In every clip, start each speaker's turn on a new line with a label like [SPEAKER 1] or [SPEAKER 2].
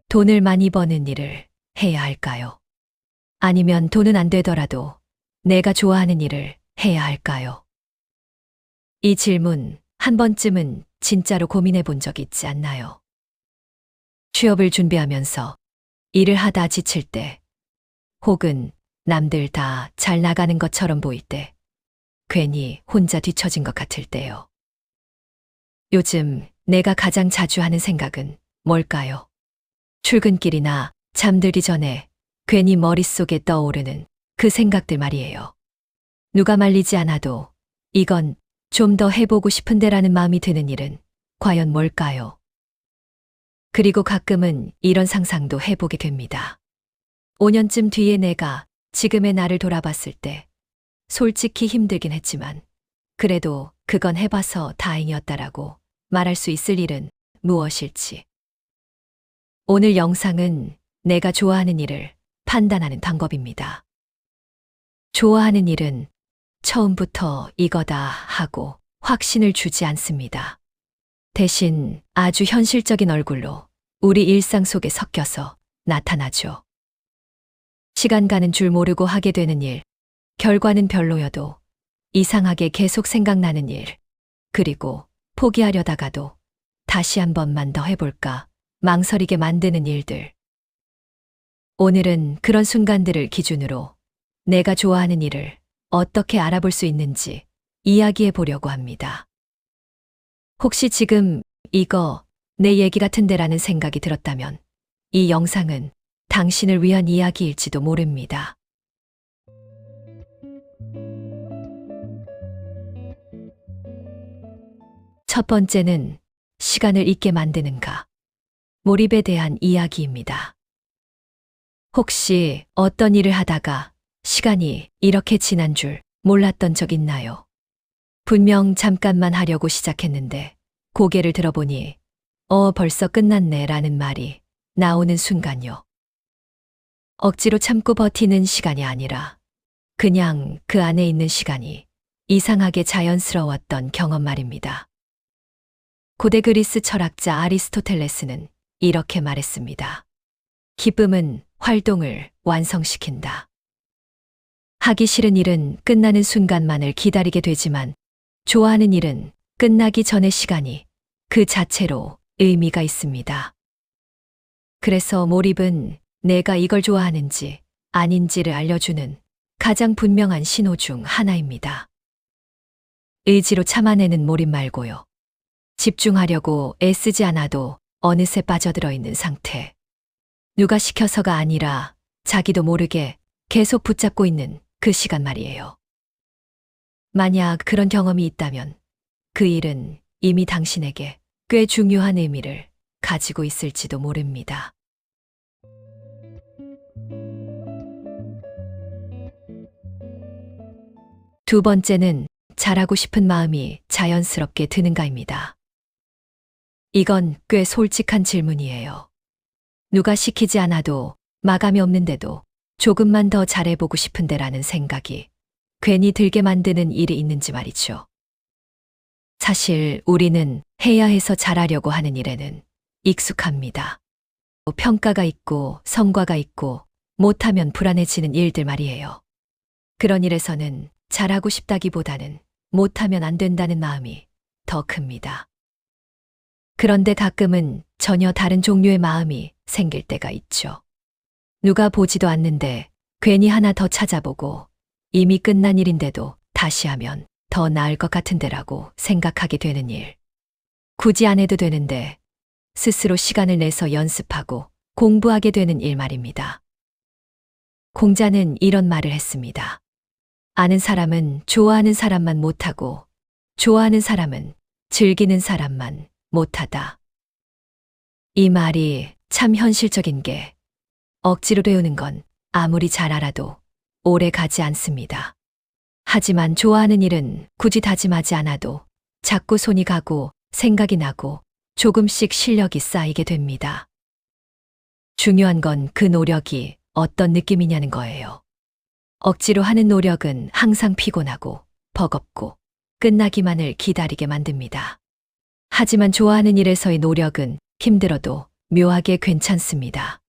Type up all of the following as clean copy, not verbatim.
[SPEAKER 1] 돈을 많이 버는 일을 해야 할까요? 아니면 돈은 안 되더라도 내가 좋아하는 일을 해야 할까요? 이 질문 한 번쯤은 진짜로 고민해 본 적 있지 않나요? 취업을 준비하면서 일을 하다 지칠 때, 혹은 남들 다 잘 나가는 것처럼 보일 때, 괜히 혼자 뒤처진 것 같을 때요. 요즘 내가 가장 자주 하는 생각은 뭘까요? 출근길이나 잠들기 전에 괜히 머릿속에 떠오르는 그 생각들 말이에요. 누가 말리지 않아도 이건 좀 더 해보고 싶은데라는 마음이 드는 일은 과연 뭘까요? 그리고 가끔은 이런 상상도 해보게 됩니다. 5년쯤 뒤에 내가 지금의 나를 돌아봤을 때 솔직히 힘들긴 했지만 그래도 그건 해봐서 다행이었다라고 말할 수 있을 일은 무엇일지. 오늘 영상은 내가 좋아하는 일을 판단하는 방법입니다. 좋아하는 일은 처음부터 이거다 하고 확신을 주지 않습니다. 대신 아주 현실적인 얼굴로 우리 일상 속에 섞여서 나타나죠. 시간 가는 줄 모르고 하게 되는 일, 결과는 별로여도 이상하게 계속 생각나는 일, 그리고 포기하려다가도 다시 한 번만 더 해볼까 망설이게 만드는 일들. 오늘은 그런 순간들을 기준으로 내가 좋아하는 일을 어떻게 알아볼 수 있는지 이야기해 보려고 합니다. 혹시 지금 이거 내 얘기 같은데라는 생각이 들었다면 이 영상은 당신을 위한 이야기일지도 모릅니다. 첫 번째는 시간을 잊게 만드는가. 몰입에 대한 이야기입니다. 혹시 어떤 일을 하다가 시간이 이렇게 지난 줄 몰랐던 적 있나요? 분명 잠깐만 하려고 시작했는데 고개를 들어보니 벌써 끝났네 라는 말이 나오는 순간요. 억지로 참고 버티는 시간이 아니라 그냥 그 안에 있는 시간이 이상하게 자연스러웠던 경험 말입니다. 고대 그리스 철학자 아리스토텔레스는 이렇게 말했습니다. 기쁨은 활동을 완성시킨다. 하기 싫은 일은 끝나는 순간만을 기다리게 되지만 좋아하는 일은 끝나기 전의 시간이 그 자체로 의미가 있습니다. 그래서 몰입은 내가 이걸 좋아하는지 아닌지를 알려주는 가장 분명한 신호 중 하나입니다. 의지로 참아내는 몰입 말고요. 집중하려고 애쓰지 않아도 어느새 빠져들어 있는 상태. 누가 시켜서가 아니라 자기도 모르게 계속 붙잡고 있는 그 시간 말이에요. 만약 그런 경험이 있다면 그 일은 이미 당신에게 꽤 중요한 의미를 가지고 있을지도 모릅니다. 두 번째는 잘하고 싶은 마음이 자연스럽게 드는가입니다. 이건 꽤 솔직한 질문이에요. 누가 시키지 않아도 마감이 없는데도 조금만 더 잘해보고 싶은데라는 생각이 괜히 들게 만드는 일이 있는지 말이죠. 사실 우리는 해야 해서 잘하려고 하는 일에는 익숙합니다. 평가가 있고 성과가 있고 못하면 불안해지는 일들 말이에요. 그런 일에서는 잘하고 싶다기보다는 못하면 안 된다는 마음이 더 큽니다. 그런데 가끔은 전혀 다른 종류의 마음이 생길 때가 있죠. 누가 보지도 않는데 괜히 하나 더 찾아보고 이미 끝난 일인데도 다시 하면 더 나을 것 같은데라고 생각하게 되는 일. 굳이 안 해도 되는데 스스로 시간을 내서 연습하고 공부하게 되는 일 말입니다. 공자는 이런 말을 했습니다. 아는 사람은 좋아하는 사람만 못하고 좋아하는 사람은 즐기는 사람만 못하다. 이 말이 참 현실적인 게 억지로 배우는 건 아무리 잘 알아도 오래 가지 않습니다. 하지만 좋아하는 일은 굳이 다짐하지 않아도 자꾸 손이 가고 생각이 나고 조금씩 실력이 쌓이게 됩니다. 중요한 건 그 노력이 어떤 느낌이냐는 거예요. 억지로 하는 노력은 항상 피곤하고 버겁고 끝나기만을 기다리게 만듭니다. 하지만 좋아하는 일에서의 노력은 힘들어도 묘하게 괜찮습니다.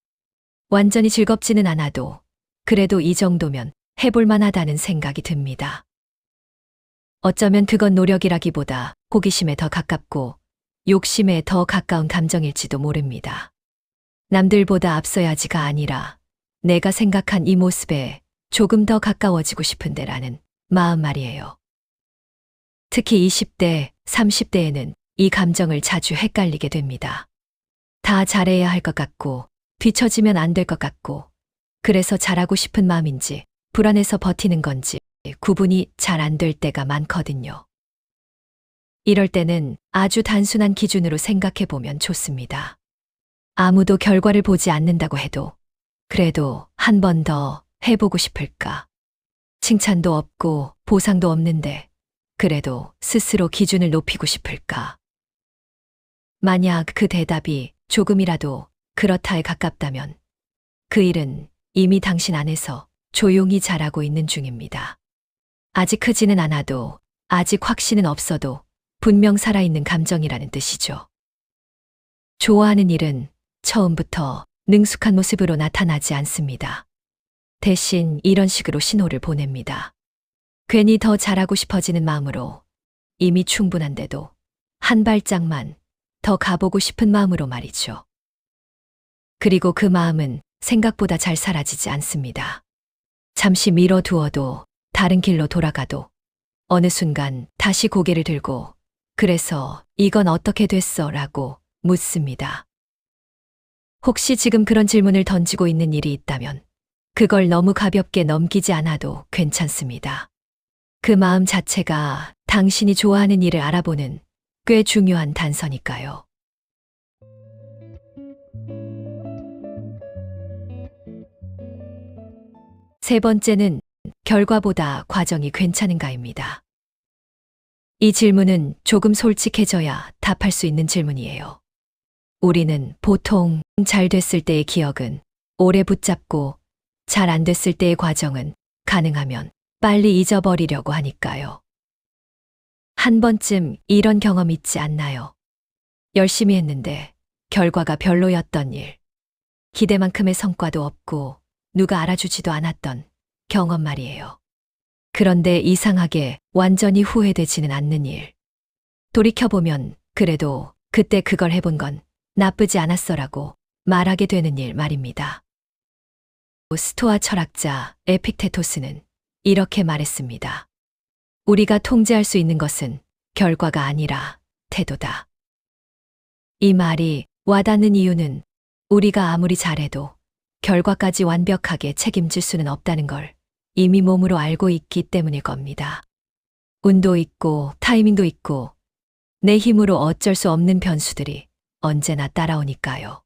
[SPEAKER 1] 완전히 즐겁지는 않아도 그래도 이 정도면 해볼 만하다는 생각이 듭니다. 어쩌면 그건 노력이라기보다 호기심에 더 가깝고 욕심에 더 가까운 감정일지도 모릅니다. 남들보다 앞서야지가 아니라 내가 생각한 이 모습에 조금 더 가까워지고 싶은데라는 마음 말이에요. 특히 20대, 30대에는 이 감정을 자주 헷갈리게 됩니다. 다 잘해야 할 것 같고 뒤처지면 안 될 것 같고 그래서 잘하고 싶은 마음인지 불안해서 버티는 건지 구분이 잘 안 될 때가 많거든요. 이럴 때는 아주 단순한 기준으로 생각해 보면 좋습니다. 아무도 결과를 보지 않는다고 해도 그래도 한 번 더 해보고 싶을까? 칭찬도 없고 보상도 없는데 그래도 스스로 기준을 높이고 싶을까? 만약 그 대답이 조금이라도 그렇다에 가깝다면 그 일은 이미 당신 안에서 조용히 자라고 있는 중입니다. 아직 크지는 않아도 아직 확신은 없어도 분명 살아있는 감정이라는 뜻이죠. 좋아하는 일은 처음부터 능숙한 모습으로 나타나지 않습니다. 대신 이런 식으로 신호를 보냅니다. 괜히 더 잘하고 싶어지는 마음으로 이미 충분한데도 한 발짝만 더 가보고 싶은 마음으로 말이죠. 그리고 그 마음은 생각보다 잘 사라지지 않습니다. 잠시 미뤄두어도 다른 길로 돌아가도 어느 순간 다시 고개를 들고 그래서 이건 어떻게 됐어? 라고 묻습니다. 혹시 지금 그런 질문을 던지고 있는 일이 있다면 그걸 너무 가볍게 넘기지 않아도 괜찮습니다. 그 마음 자체가 당신이 좋아하는 일을 알아보는 꽤 중요한 단서니까요. 세 번째는 결과보다 과정이 괜찮은가입니다. 이 질문은 조금 솔직해져야 답할 수 있는 질문이에요. 우리는 보통 잘 됐을 때의 기억은 오래 붙잡고 잘 안 됐을 때의 과정은 가능하면 빨리 잊어버리려고 하니까요. 한 번쯤 이런 경험 있지 않나요? 열심히 했는데 결과가 별로였던 일, 기대만큼의 성과도 없고 누가 알아주지도 않았던 경험 말이에요. 그런데 이상하게 완전히 후회되지는 않는 일. 돌이켜보면 그래도 그때 그걸 해본 건 나쁘지 않았어라고 말하게 되는 일 말입니다. 스토아 철학자 에픽테토스는 이렇게 말했습니다. 우리가 통제할 수 있는 것은 결과가 아니라 태도다. 이 말이 와닿는 이유는 우리가 아무리 잘해도 결과까지 완벽하게 책임질 수는 없다는 걸 이미 몸으로 알고 있기 때문일 겁니다. 운도 있고 타이밍도 있고 내 힘으로 어쩔 수 없는 변수들이 언제나 따라오니까요.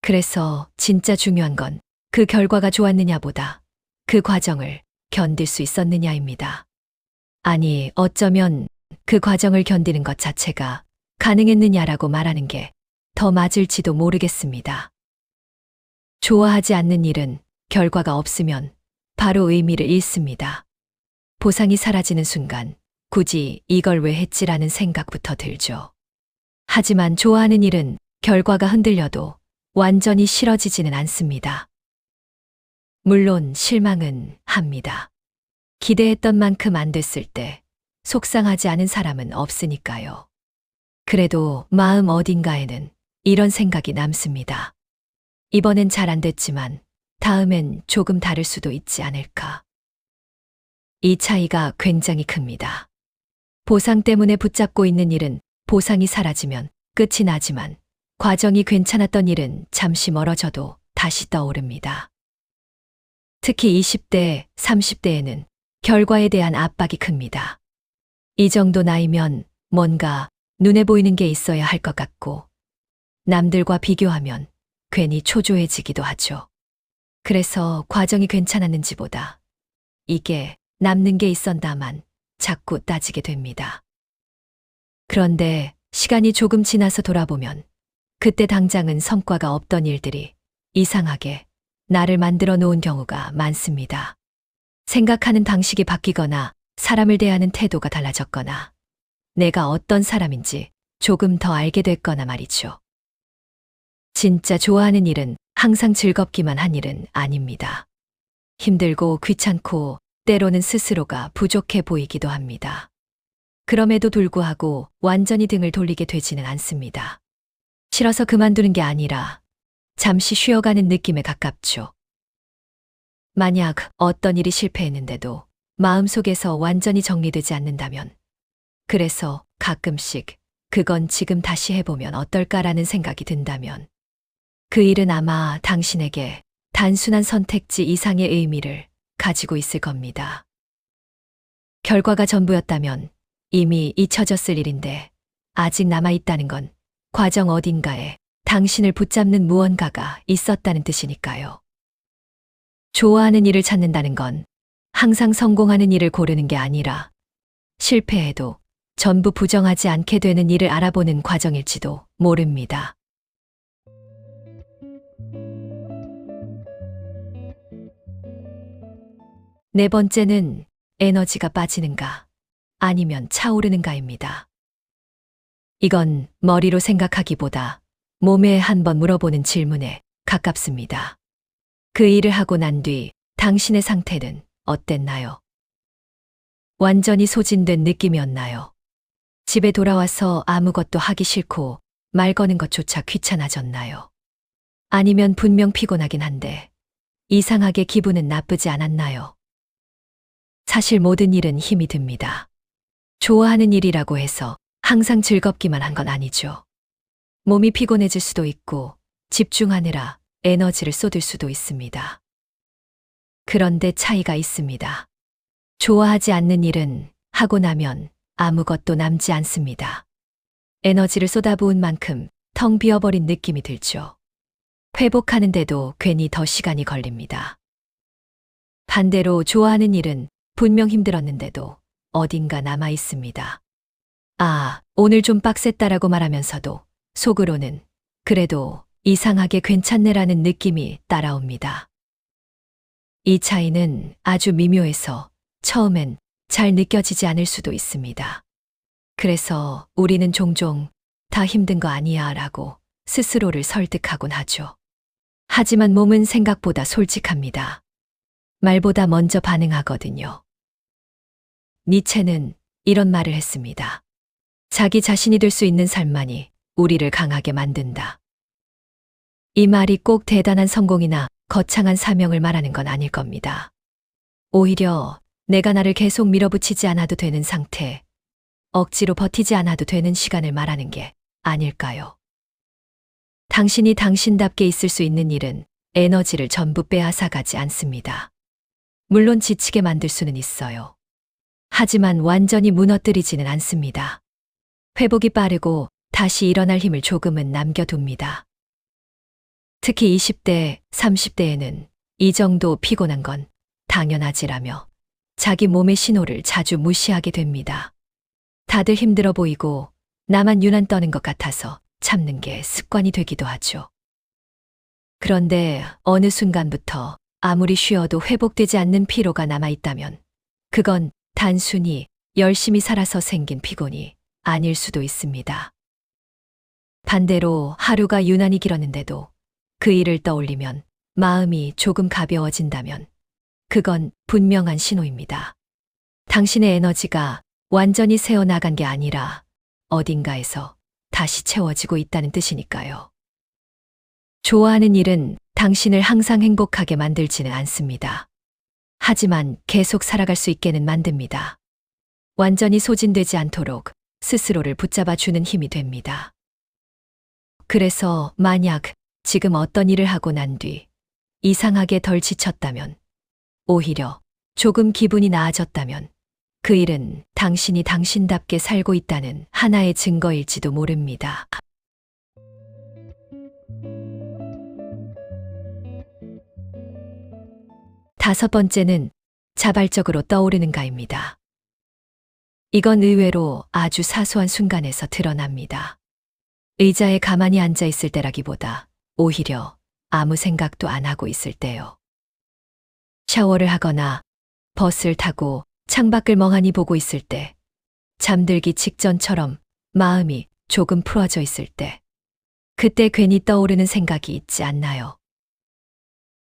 [SPEAKER 1] 그래서 진짜 중요한 건 그 결과가 좋았느냐보다 그 과정을 견딜 수 있었느냐입니다. 아니, 어쩌면 그 과정을 견디는 것 자체가 가능했느냐라고 말하는 게 더 맞을지도 모르겠습니다. 좋아하지 않는 일은 결과가 없으면 바로 의미를 잃습니다. 보상이 사라지는 순간 굳이 이걸 왜 했지라는 생각부터 들죠. 하지만 좋아하는 일은 결과가 흔들려도 완전히 싫어지지는 않습니다. 물론 실망은 합니다. 기대했던 만큼 안 됐을 때 속상하지 않은 사람은 없으니까요. 그래도 마음 어딘가에는 이런 생각이 남습니다. 이번엔 잘 안 됐지만 다음엔 조금 다를 수도 있지 않을까. 이 차이가 굉장히 큽니다. 보상 때문에 붙잡고 있는 일은 보상이 사라지면 끝이 나지만 과정이 괜찮았던 일은 잠시 멀어져도 다시 떠오릅니다. 특히 20대, 30대에는 결과에 대한 압박이 큽니다. 이 정도 나이면 뭔가 눈에 보이는 게 있어야 할 것 같고 남들과 비교하면 괜히 초조해지기도 하죠. 그래서 과정이 괜찮았는지보다 이게 남는 게 있었나만 자꾸 따지게 됩니다. 그런데 시간이 조금 지나서 돌아보면 그때 당장은 성과가 없던 일들이 이상하게 나를 만들어 놓은 경우가 많습니다. 생각하는 방식이 바뀌거나 사람을 대하는 태도가 달라졌거나 내가 어떤 사람인지 조금 더 알게 됐거나 말이죠. 진짜 좋아하는 일은 항상 즐겁기만 한 일은 아닙니다. 힘들고 귀찮고 때로는 스스로가 부족해 보이기도 합니다. 그럼에도 불구하고 완전히 등을 돌리게 되지는 않습니다. 싫어서 그만두는 게 아니라 잠시 쉬어가는 느낌에 가깝죠. 만약 어떤 일이 실패했는데도 마음속에서 완전히 정리되지 않는다면, 그래서 가끔씩 그건 지금 다시 해보면 어떨까라는 생각이 든다면, 그 일은 아마 당신에게 단순한 선택지 이상의 의미를 가지고 있을 겁니다. 결과가 전부였다면 이미 잊혀졌을 일인데 아직 남아있다는 건 과정 어딘가에 당신을 붙잡는 무언가가 있었다는 뜻이니까요. 좋아하는 일을 찾는다는 건 항상 성공하는 일을 고르는 게 아니라 실패해도 전부 부정하지 않게 되는 일을 알아보는 과정일지도 모릅니다. 네 번째는 에너지가 빠지는가 아니면 차오르는가입니다. 이건 머리로 생각하기보다 몸에 한번 물어보는 질문에 가깝습니다. 그 일을 하고 난 뒤 당신의 상태는 어땠나요? 완전히 소진된 느낌이었나요? 집에 돌아와서 아무것도 하기 싫고 말 거는 것조차 귀찮아졌나요? 아니면 분명 피곤하긴 한데 이상하게 기분은 나쁘지 않았나요? 사실 모든 일은 힘이 듭니다. 좋아하는 일이라고 해서 항상 즐겁기만 한 건 아니죠. 몸이 피곤해질 수도 있고 집중하느라 에너지를 쏟을 수도 있습니다. 그런데 차이가 있습니다. 좋아하지 않는 일은 하고 나면 아무것도 남지 않습니다. 에너지를 쏟아부은 만큼 텅 비어버린 느낌이 들죠. 회복하는데도 괜히 더 시간이 걸립니다. 반대로 좋아하는 일은 분명 힘들었는데도 어딘가 남아 있습니다. 아, 오늘 좀 빡셌다라고 말하면서도 속으로는 그래도 이상하게 괜찮네라는 느낌이 따라옵니다. 이 차이는 아주 미묘해서 처음엔 잘 느껴지지 않을 수도 있습니다. 그래서 우리는 종종 다 힘든 거 아니야 라고 스스로를 설득하곤 하죠. 하지만 몸은 생각보다 솔직합니다. 말보다 먼저 반응하거든요. 니체는 이런 말을 했습니다. 자기 자신이 될 수 있는 삶만이 우리를 강하게 만든다. 이 말이 꼭 대단한 성공이나 거창한 사명을 말하는 건 아닐 겁니다. 오히려 내가 나를 계속 밀어붙이지 않아도 되는 상태, 억지로 버티지 않아도 되는 시간을 말하는 게 아닐까요? 당신이 당신답게 있을 수 있는 일은 에너지를 전부 빼앗아가지 않습니다. 물론 지치게 만들 수는 있어요. 하지만 완전히 무너뜨리지는 않습니다. 회복이 빠르고 다시 일어날 힘을 조금은 남겨둡니다. 특히 20대, 30대에는 이 정도 피곤한 건 당연하지라며 자기 몸의 신호를 자주 무시하게 됩니다. 다들 힘들어 보이고 나만 유난 떠는 것 같아서 참는 게 습관이 되기도 하죠. 그런데 어느 순간부터 아무리 쉬어도 회복되지 않는 피로가 남아있다면 그건 단순히 열심히 살아서 생긴 피곤이 아닐 수도 있습니다. 반대로 하루가 유난히 길었는데도 그 일을 떠올리면 마음이 조금 가벼워진다면 그건 분명한 신호입니다. 당신의 에너지가 완전히 새어나간 게 아니라 어딘가에서 다시 채워지고 있다는 뜻이니까요. 좋아하는 일은 당신을 항상 행복하게 만들지는 않습니다. 하지만 계속 살아갈 수 있게는 만듭니다. 완전히 소진되지 않도록 스스로를 붙잡아 주는 힘이 됩니다. 그래서 만약 지금 어떤 일을 하고 난 뒤 이상하게 덜 지쳤다면, 오히려 조금 기분이 나아졌다면 그 일은 당신이 당신답게 살고 있다는 하나의 증거일지도 모릅니다. 다섯 번째는 자발적으로 떠오르는가입니다. 이건 의외로 아주 사소한 순간에서 드러납니다. 의자에 가만히 앉아 있을 때라기보다 오히려 아무 생각도 안 하고 있을 때요. 샤워를 하거나 버스를 타고 창밖을 멍하니 보고 있을 때, 잠들기 직전처럼 마음이 조금 풀어져 있을 때, 그때 괜히 떠오르는 생각이 있지 않나요?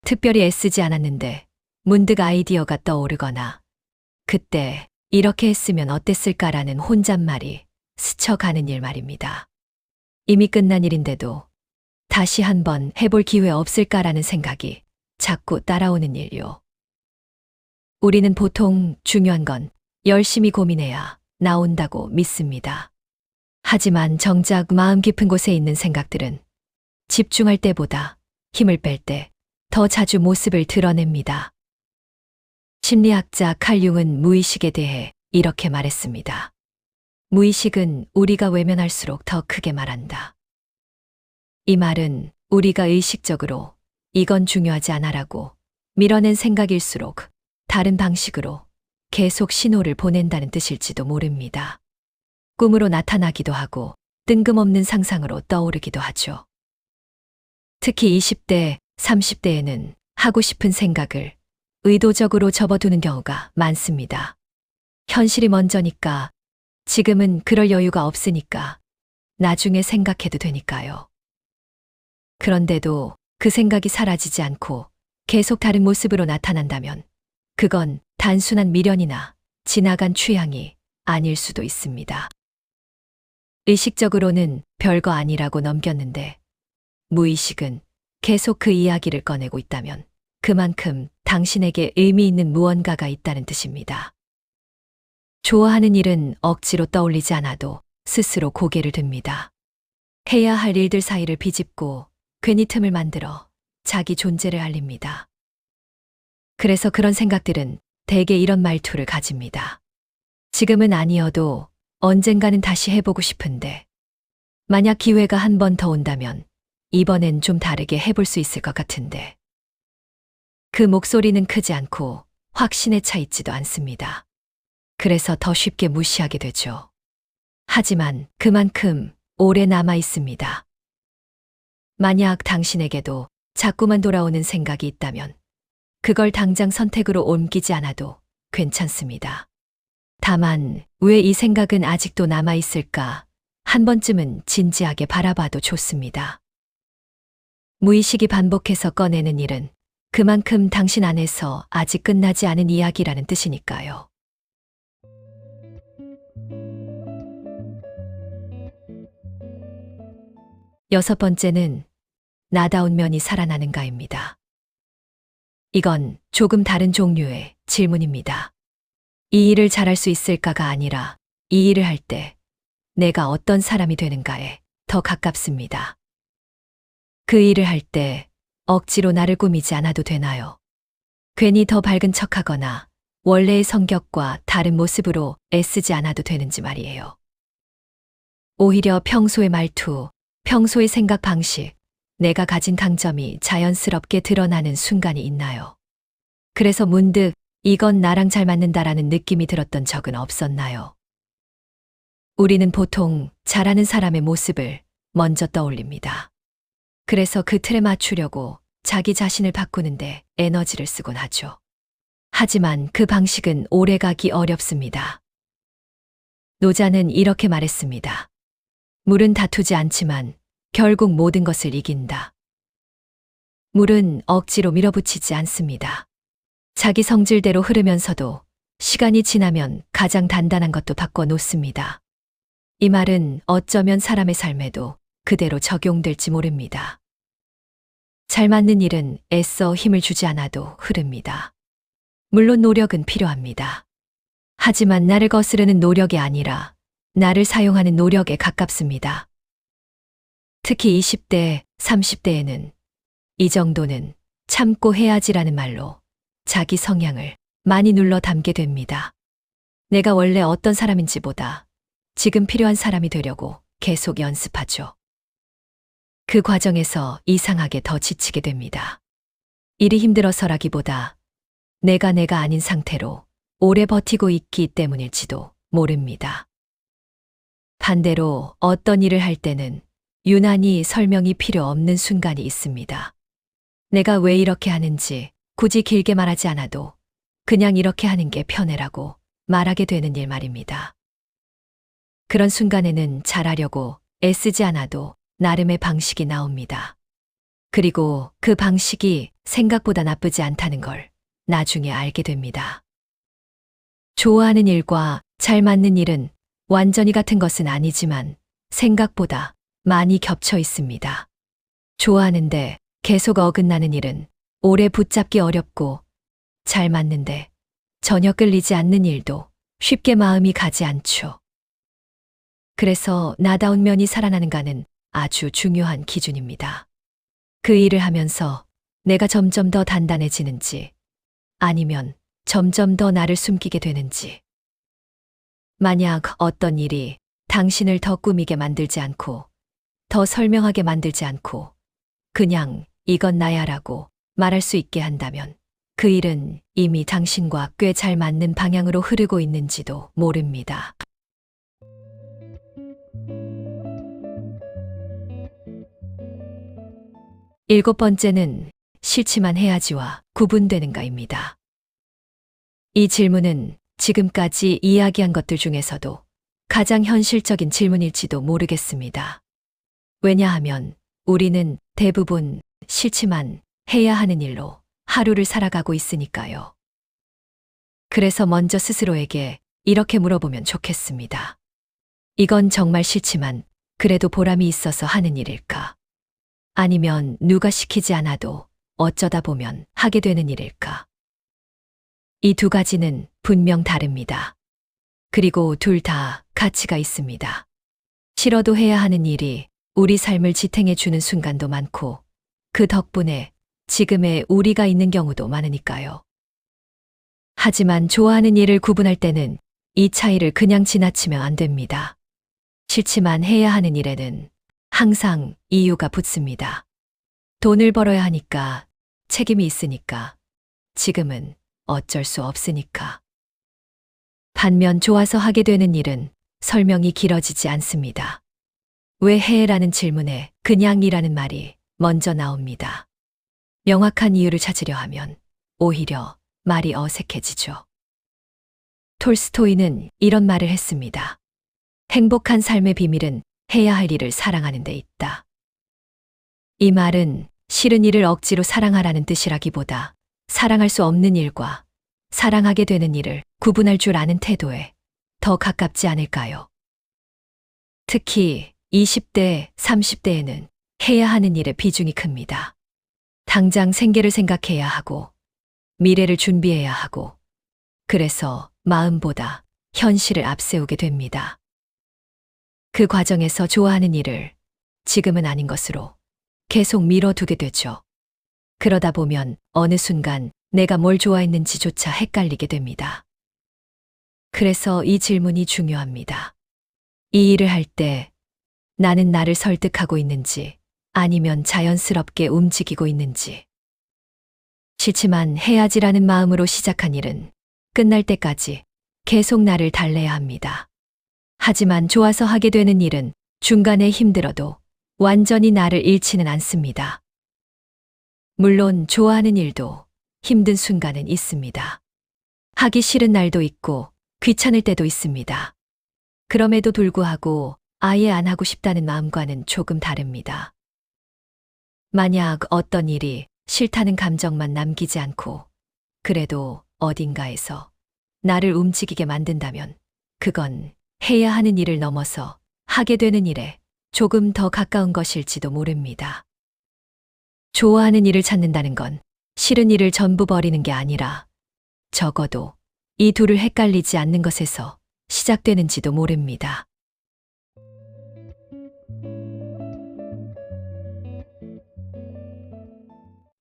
[SPEAKER 1] 특별히 애쓰지 않았는데 문득 아이디어가 떠오르거나 그때 이렇게 했으면 어땠을까라는 혼잣말이 스쳐가는 일 말입니다. 이미 끝난 일인데도 다시 한번 해볼 기회 없을까라는 생각이 자꾸 따라오는 일요. 우리는 보통 중요한 건 열심히 고민해야 나온다고 믿습니다. 하지만 정작 마음 깊은 곳에 있는 생각들은 집중할 때보다 힘을 뺄 때 더 자주 모습을 드러냅니다. 심리학자 칼 융은 무의식에 대해 이렇게 말했습니다. 무의식은 우리가 외면할수록 더 크게 말한다. 이 말은 우리가 의식적으로 이건 중요하지 않아라고 밀어낸 생각일수록 다른 방식으로 계속 신호를 보낸다는 뜻일지도 모릅니다. 꿈으로 나타나기도 하고 뜬금없는 상상으로 떠오르기도 하죠. 특히 20대, 30대에는 하고 싶은 생각을 의도적으로 접어두는 경우가 많습니다. 현실이 먼저니까, 지금은 그럴 여유가 없으니까, 나중에 생각해도 되니까요. 그런데도 그 생각이 사라지지 않고 계속 다른 모습으로 나타난다면 그건 단순한 미련이나 지나간 취향이 아닐 수도 있습니다. 의식적으로는 별거 아니라고 넘겼는데 무의식은 계속 그 이야기를 꺼내고 있다면 그만큼 당신에게 의미 있는 무언가가 있다는 뜻입니다. 좋아하는 일은 억지로 떠올리지 않아도 스스로 고개를 듭니다. 해야 할 일들 사이를 비집고 괜히 틈을 만들어 자기 존재를 알립니다. 그래서 그런 생각들은 대개 이런 말투를 가집니다. 지금은 아니어도 언젠가는 다시 해보고 싶은데, 만약 기회가 한 번 더 온다면 이번엔 좀 다르게 해볼 수 있을 것 같은데. 그 목소리는 크지 않고 확신에 차 있지도 않습니다. 그래서 더 쉽게 무시하게 되죠. 하지만 그만큼 오래 남아 있습니다. 만약 당신에게도 자꾸만 돌아오는 생각이 있다면 그걸 당장 선택으로 옮기지 않아도 괜찮습니다. 다만 왜 이 생각은 아직도 남아 있을까? 한 번쯤은 진지하게 바라봐도 좋습니다. 무의식이 반복해서 꺼내는 일은 그만큼 당신 안에서 아직 끝나지 않은 이야기라는 뜻이니까요. 여섯 번째는 나다운 면이 살아나는가입니다. 이건 조금 다른 종류의 질문입니다. 이 일을 잘할 수 있을까가 아니라 이 일을 할 때 내가 어떤 사람이 되는가에 더 가깝습니다. 그 일을 할 때 억지로 나를 꾸미지 않아도 되나요? 괜히 더 밝은 척하거나 원래의 성격과 다른 모습으로 애쓰지 않아도 되는지 말이에요. 오히려 평소의 말투, 평소의 생각 방식, 내가 가진 강점이 자연스럽게 드러나는 순간이 있나요? 그래서 문득 이건 나랑 잘 맞는다라는 느낌이 들었던 적은 없었나요? 우리는 보통 잘하는 사람의 모습을 먼저 떠올립니다. 그래서 그 틀에 맞추려고 자기 자신을 바꾸는데 에너지를 쓰곤 하죠. 하지만 그 방식은 오래가기 어렵습니다. 노자는 이렇게 말했습니다. 물은 다투지 않지만 결국 모든 것을 이긴다. 물은 억지로 밀어붙이지 않습니다. 자기 성질대로 흐르면서도 시간이 지나면 가장 단단한 것도 바꿔 놓습니다. 이 말은 어쩌면 사람의 삶에도 그대로 적용될지 모릅니다. 잘 맞는 일은 애써 힘을 주지 않아도 흐릅니다. 물론 노력은 필요합니다. 하지만 나를 거스르는 노력이 아니라 나를 사용하는 노력에 가깝습니다. 특히 20대, 30대에는 이 정도는 참고 해야지라는 말로 자기 성향을 많이 눌러 담게 됩니다. 내가 원래 어떤 사람인지보다 지금 필요한 사람이 되려고 계속 연습하죠. 그 과정에서 이상하게 더 지치게 됩니다. 일이 힘들어서라기보다 내가 아닌 상태로 오래 버티고 있기 때문일지도 모릅니다. 반대로 어떤 일을 할 때는 유난히 설명이 필요 없는 순간이 있습니다. 내가 왜 이렇게 하는지 굳이 길게 말하지 않아도 그냥 이렇게 하는 게 편해라고 말하게 되는 일 말입니다. 그런 순간에는 잘하려고 애쓰지 않아도 나름의 방식이 나옵니다. 그리고 그 방식이 생각보다 나쁘지 않다는 걸 나중에 알게 됩니다. 좋아하는 일과 잘 맞는 일은 완전히 같은 것은 아니지만 생각보다 많이 겹쳐 있습니다. 좋아하는데 계속 어긋나는 일은 오래 붙잡기 어렵고, 잘 맞는데 전혀 끌리지 않는 일도 쉽게 마음이 가지 않죠. 그래서 나다운 면이 살아나는가는 아주 중요한 기준입니다. 그 일을 하면서 내가 점점 더 단단해지는지, 아니면 점점 더 나를 숨기게 되는지. 만약 어떤 일이 당신을 더 꾸미게 만들지 않고, 더 설명하게 만들지 않고, 그냥 이건 나야라고 말할 수 있게 한다면 그 일은 이미 당신과 꽤 잘 맞는 방향으로 흐르고 있는지도 모릅니다. 일곱 번째는 싫지만 해야지와 구분되는가입니다. 이 질문은 지금까지 이야기한 것들 중에서도 가장 현실적인 질문일지도 모르겠습니다. 왜냐하면 우리는 대부분 싫지만 해야 하는 일로 하루를 살아가고 있으니까요. 그래서 먼저 스스로에게 이렇게 물어보면 좋겠습니다. 이건 정말 싫지만 그래도 보람이 있어서 하는 일일까? 아니면 누가 시키지 않아도 어쩌다 보면 하게 되는 일일까? 이 두 가지는 분명 다릅니다. 그리고 둘 다 가치가 있습니다. 싫어도 해야 하는 일이 우리 삶을 지탱해 주는 순간도 많고, 그 덕분에 지금의 우리가 있는 경우도 많으니까요. 하지만 좋아하는 일을 구분할 때는 이 차이를 그냥 지나치면 안 됩니다. 싫지만 해야 하는 일에는 항상 이유가 붙습니다. 돈을 벌어야 하니까, 책임이 있으니까, 지금은 어쩔 수 없으니까. 반면 좋아서 하게 되는 일은 설명이 길어지지 않습니다. 왜 해라는 질문에 그냥이라는 말이 먼저 나옵니다. 명확한 이유를 찾으려 하면 오히려 말이 어색해지죠. 톨스토이는 이런 말을 했습니다. 행복한 삶의 비밀은 해야 할 일을 사랑하는 데 있다. 이 말은 싫은 일을 억지로 사랑하라는 뜻이라기보다 사랑할 수 없는 일과 사랑하게 되는 일을 구분할 줄 아는 태도에 더 가깝지 않을까요? 특히 20대, 30대에는 해야 하는 일의 비중이 큽니다. 당장 생계를 생각해야 하고, 미래를 준비해야 하고, 그래서 마음보다 현실을 앞세우게 됩니다. 그 과정에서 좋아하는 일을 지금은 아닌 것으로 계속 미뤄두게 되죠. 그러다 보면 어느 순간 내가 뭘 좋아했는지조차 헷갈리게 됩니다. 그래서 이 질문이 중요합니다. 이 일을 할 때 나는 나를 설득하고 있는지, 아니면 자연스럽게 움직이고 있는지. 싫지만 해야지라는 마음으로 시작한 일은 끝날 때까지 계속 나를 달래야 합니다. 하지만 좋아서 하게 되는 일은 중간에 힘들어도 완전히 나를 잃지는 않습니다. 물론 좋아하는 일도 힘든 순간은 있습니다. 하기 싫은 날도 있고 귀찮을 때도 있습니다. 그럼에도 불구하고 아예 안 하고 싶다는 마음과는 조금 다릅니다. 만약 어떤 일이 싫다는 감정만 남기지 않고 그래도 어딘가에서 나를 움직이게 만든다면 그건 해야 하는 일을 넘어서 하게 되는 일에 조금 더 가까운 것일지도 모릅니다. 좋아하는 일을 찾는다는 건 싫은 일을 전부 버리는 게 아니라 적어도 이 둘을 헷갈리지 않는 것에서 시작되는지도 모릅니다.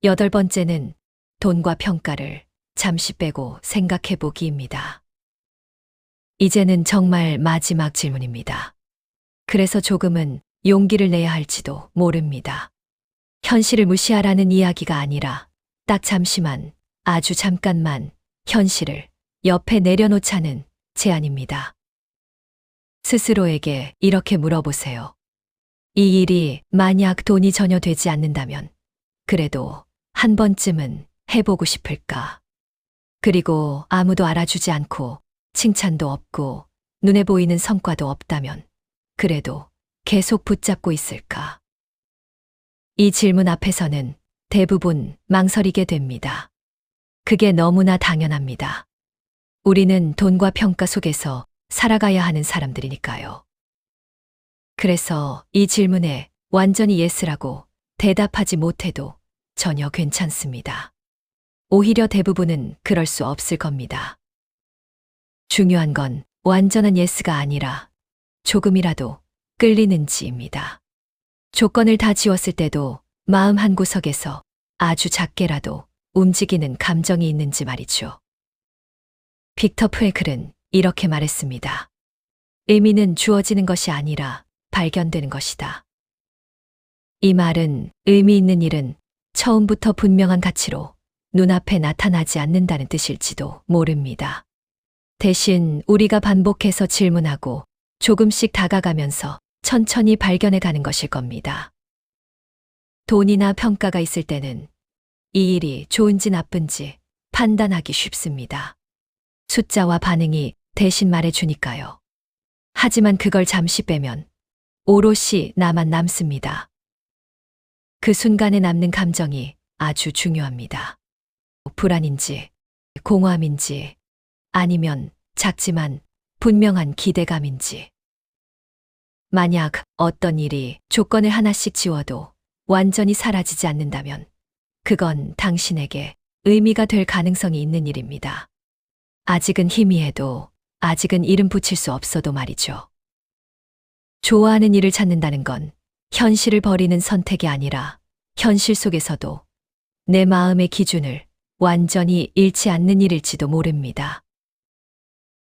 [SPEAKER 1] 여덟 번째는 돈과 평가를 잠시 빼고 생각해 보기입니다. 이제는 정말 마지막 질문입니다. 그래서 조금은 용기를 내야 할지도 모릅니다. 현실을 무시하라는 이야기가 아니라 딱 잠시만, 아주 잠깐만 현실을 옆에 내려놓자는 제안입니다. 스스로에게 이렇게 물어보세요. 이 일이 만약 돈이 전혀 되지 않는다면 그래도 한 번쯤은 해보고 싶을까? 그리고 아무도 알아주지 않고 칭찬도 없고 눈에 보이는 성과도 없다면 그래도 계속 붙잡고 있을까? 이 질문 앞에서는 대부분 망설이게 됩니다. 그게 너무나 당연합니다. 우리는 돈과 평가 속에서 살아가야 하는 사람들이니까요. 그래서 이 질문에 완전히 예스라고 대답하지 못해도 전혀 괜찮습니다. 오히려 대부분은 그럴 수 없을 겁니다. 중요한 건 완전한 예스가 아니라 조금이라도 끌리는지입니다. 조건을 다 지웠을 때도 마음 한구석에서 아주 작게라도 움직이는 감정이 있는지 말이죠. 빅터 프랭클은 이렇게 말했습니다. 의미는 주어지는 것이 아니라 발견되는 것이다. 이 말은 의미 있는 일은 처음부터 분명한 가치로 눈앞에 나타나지 않는다는 뜻일지도 모릅니다. 대신 우리가 반복해서 질문하고 조금씩 다가가면서 천천히 발견해 가는 것일 겁니다. 돈이나 평가가 있을 때는 이 일이 좋은지 나쁜지 판단하기 쉽습니다. 숫자와 반응이 대신 말해주니까요. 하지만 그걸 잠시 빼면 오롯이 나만 남습니다. 그 순간에 남는 감정이 아주 중요합니다. 불안인지, 공허함인지, 아니면 작지만 분명한 기대감인지. 만약 어떤 일이 조건을 하나씩 지워도 완전히 사라지지 않는다면 그건 당신에게 의미가 될 가능성이 있는 일입니다. 아직은 희미해도, 아직은 이름 붙일 수 없어도 말이죠. 좋아하는 일을 찾는다는 건 현실을 버리는 선택이 아니라 현실 속에서도 내 마음의 기준을 완전히 잃지 않는 일일지도 모릅니다.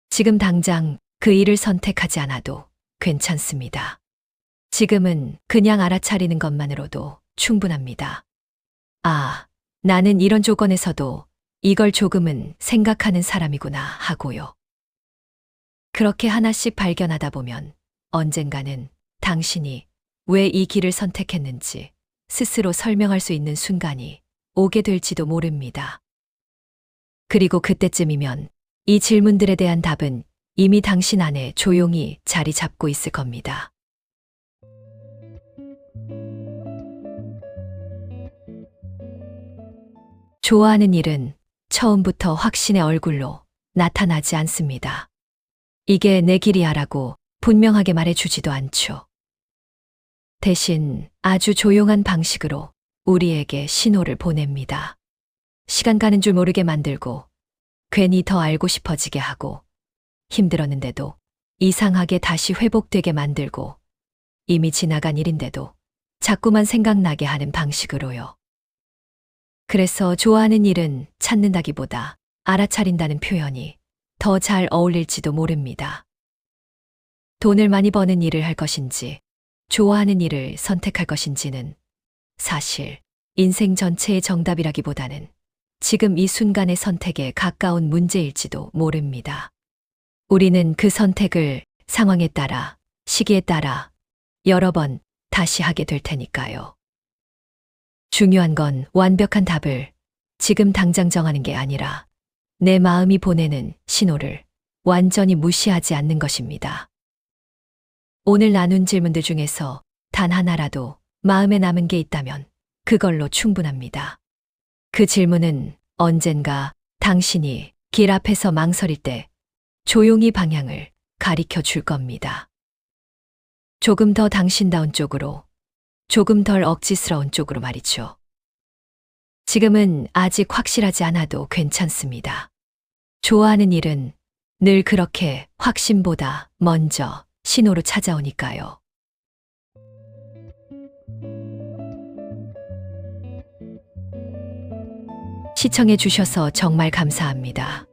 [SPEAKER 1] 지금 당장 그 일을 선택하지 않아도 괜찮습니다. 지금은 그냥 알아차리는 것만으로도 충분합니다. 아, 나는 이런 조건에서도 이걸 조금은 생각하는 사람이구나 하고요. 그렇게 하나씩 발견하다 보면 언젠가는 당신이 왜 이 길을 선택했는지 스스로 설명할 수 있는 순간이 오게 될지도 모릅니다. 그리고 그때쯤이면 이 질문들에 대한 답은 이미 당신 안에 조용히 자리 잡고 있을 겁니다. 좋아하는 일은 처음부터 확신의 얼굴로 나타나지 않습니다. 이게 내 길이야라고 분명하게 말해주지도 않죠. 대신 아주 조용한 방식으로 우리에게 신호를 보냅니다. 시간 가는 줄 모르게 만들고 괜히 더 알고 싶어지게 하고 힘들었는데도 이상하게 다시 회복되게 만들고 이미 지나간 일인데도 자꾸만 생각나게 하는 방식으로요. 그래서 좋아하는 일은 찾는다기보다 알아차린다는 표현이 더 잘 어울릴지도 모릅니다. 돈을 많이 버는 일을 할 것인지 좋아하는 일을 선택할 것인지는 사실 인생 전체의 정답이라기보다는 지금 이 순간의 선택에 가까운 문제일지도 모릅니다. 우리는 그 선택을 상황에 따라, 시기에 따라 여러 번 다시 하게 될 테니까요. 중요한 건 완벽한 답을 지금 당장 정하는 게 아니라 내 마음이 보내는 신호를 완전히 무시하지 않는 것입니다. 오늘 나눈 질문들 중에서 단 하나라도 마음에 남은 게 있다면 그걸로 충분합니다. 그 질문은 언젠가 당신이 길 앞에서 망설일 때 조용히 방향을 가리켜 줄 겁니다. 조금 더 당신다운 쪽으로, 조금 덜 억지스러운 쪽으로 말이죠. 지금은 아직 확실하지 않아도 괜찮습니다. 좋아하는 일은 늘 그렇게 확신보다 먼저 신호로 찾아오니까요. 시청해 주셔서 정말 감사합니다.